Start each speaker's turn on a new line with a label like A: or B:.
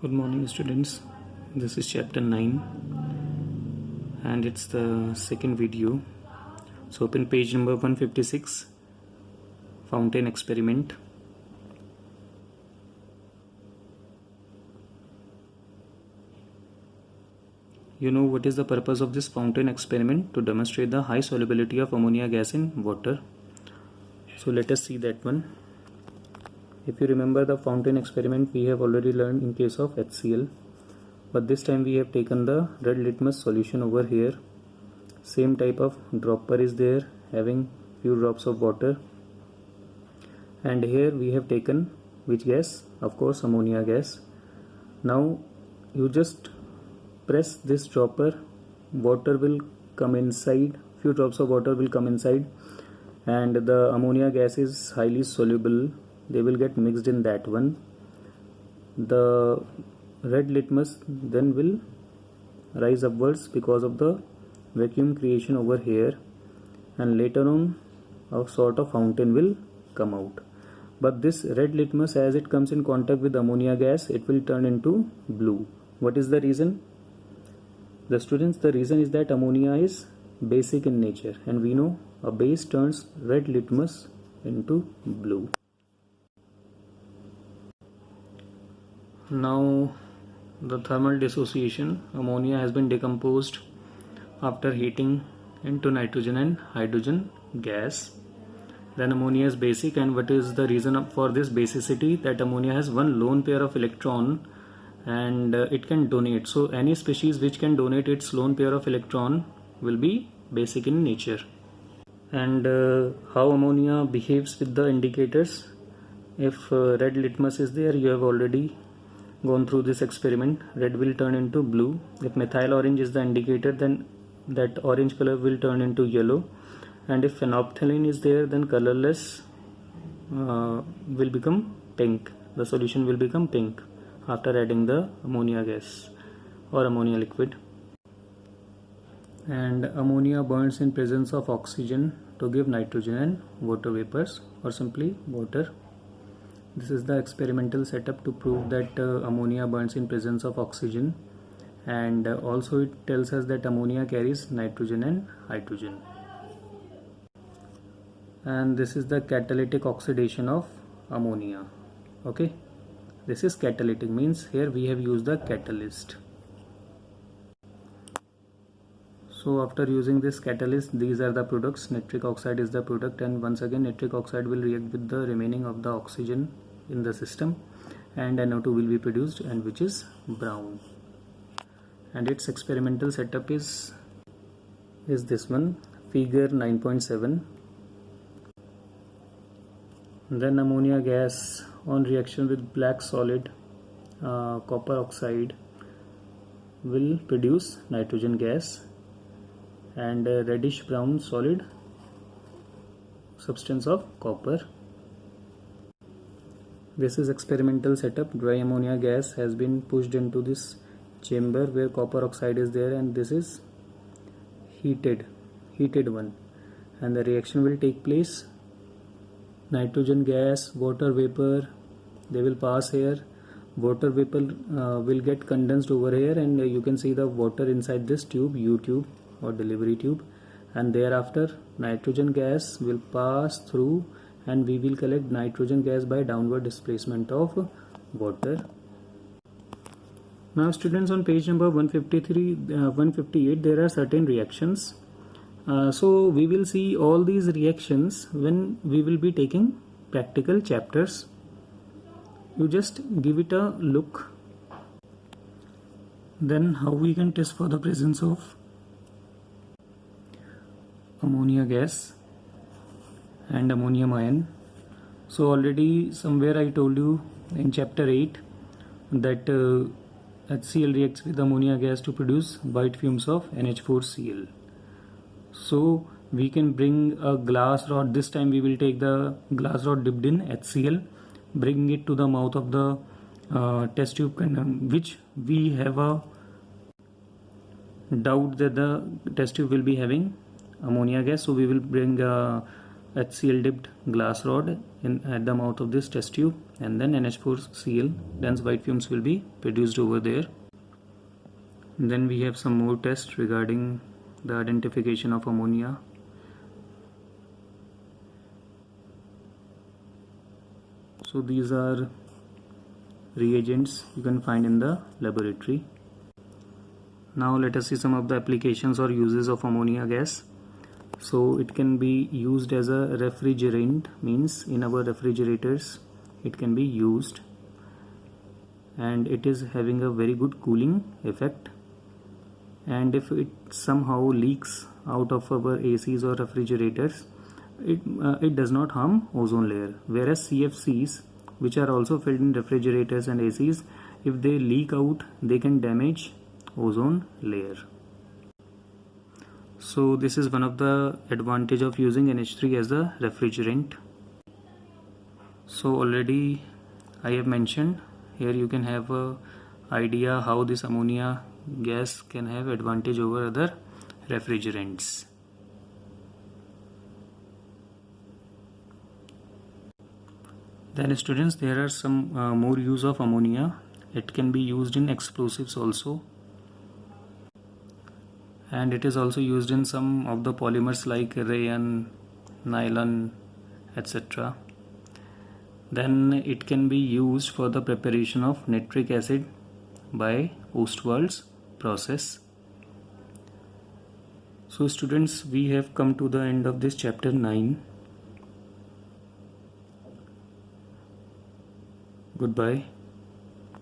A: Good morning, students. This is chapter 9 and it's the second video. So open page number 156, fountain experiment. You know what is the purpose of this fountain experiment? To demonstrate the high solubility of ammonia gas in water. So let us see that one. If you remember the fountain experiment, we have already learned in case of HCl, but this time we have taken the red litmus solution over here. Same type of dropper is there having few drops of water, and here we have taken which gas? Of course, ammonia gas. Now you just press this dropper, water will come inside, few drops of water will come inside, and the ammonia gas is highly soluble. They will get mixed in that one. The red litmus then will rise upwards because of the vacuum creation over here, and later on a sort of fountain will come out. But this red litmus, as it comes in contact with ammonia gas, it will turn into blue. What is the reason? The students, the reason is that ammonia is basic in nature, and we know a base turns red litmus into blue. Now the thermal dissociation, ammonia has been decomposed after heating into nitrogen and hydrogen gas. Then ammonia is basic, and what is the reason for this basicity? That ammonia has one lone pair of electron and it can donate. So any species which can donate its lone pair of electron will be basic in nature. And how ammonia behaves with the indicators? If red litmus is there, you have already gone through this experiment. Red will turn into blue. If methyl orange is the indicator, then that orange color will turn into yellow, and if phenolphthalein is there, then colorless will become pink. The solution will become pink after adding the ammonia gas or ammonia liquid. And ammonia burns in presence of oxygen to give nitrogen and water vapors, or simply water. This is the experimental setup to prove that ammonia burns in presence of oxygen, and also it tells us that ammonia carries nitrogen and hydrogen. And this is the catalytic oxidation of ammonia. Okay, this is catalytic, means here we have used the catalyst. So after using this catalyst, these are the products. Nitric oxide is the product, and once again nitric oxide will react with the remaining of the oxygen in the system, and NO2 will be produced, and which is brown. And its experimental setup is this one, figure 9.7. Then ammonia gas on reaction with black solid copper oxide will produce nitrogen gas, and a reddish brown solid substance of copper. This is experimental setup. Dry ammonia gas has been pushed into this chamber where copper oxide is there, and this is heated one, and the reaction will take place. Nitrogen gas, water vapor, they will pass here. Water vapor will get condensed over here, and you can see the water inside this tube, U tube or delivery tube, and thereafter nitrogen gas will pass through, and we will collect nitrogen gas by downward displacement of water. Now students, on page number 158 there are certain reactions. So we will see all these reactions when we will be taking practical chapters. You just give it a look. Then how we can test for the presence of ammonia gas and ammonium ion. So already somewhere I told you in chapter 8 that HCl reacts with ammonia gas to produce white fumes of NH4Cl. So we can bring a glass rod. This time we will take the glass rod dipped in HCl, bring it to the mouth of the test tube, which we have a doubt that the test tube will be having ammonia gas. So we will bring HCl dipped glass rod at the mouth of this test tube, and then NH4Cl dense white fumes will be produced over there. Then we have some more tests regarding the identification of ammonia. So these are reagents you can find in the laboratory. Now let us see some of the applications or uses of ammonia gas. So it can be used as a refrigerant, means in our refrigerators it can be used, and it is having a very good cooling effect. And if it somehow leaks out of our ACs or refrigerators, it does not harm ozone layer, whereas CFCs, which are also filled in refrigerators and ACs, if they leak out, they can damage ozone layer. So this is one of the advantage of using NH3 as a refrigerant. So already I have mentioned here, you can have a idea how this ammonia gas can have advantage over other refrigerants. Then students, there are some more use of ammonia. It can be used in explosives also, and it is also used in some of the polymers like rayon, nylon, etc. Then it can be used for the preparation of nitric acid by Ostwald's process. So students, we have come to the end of this chapter 9. Goodbye.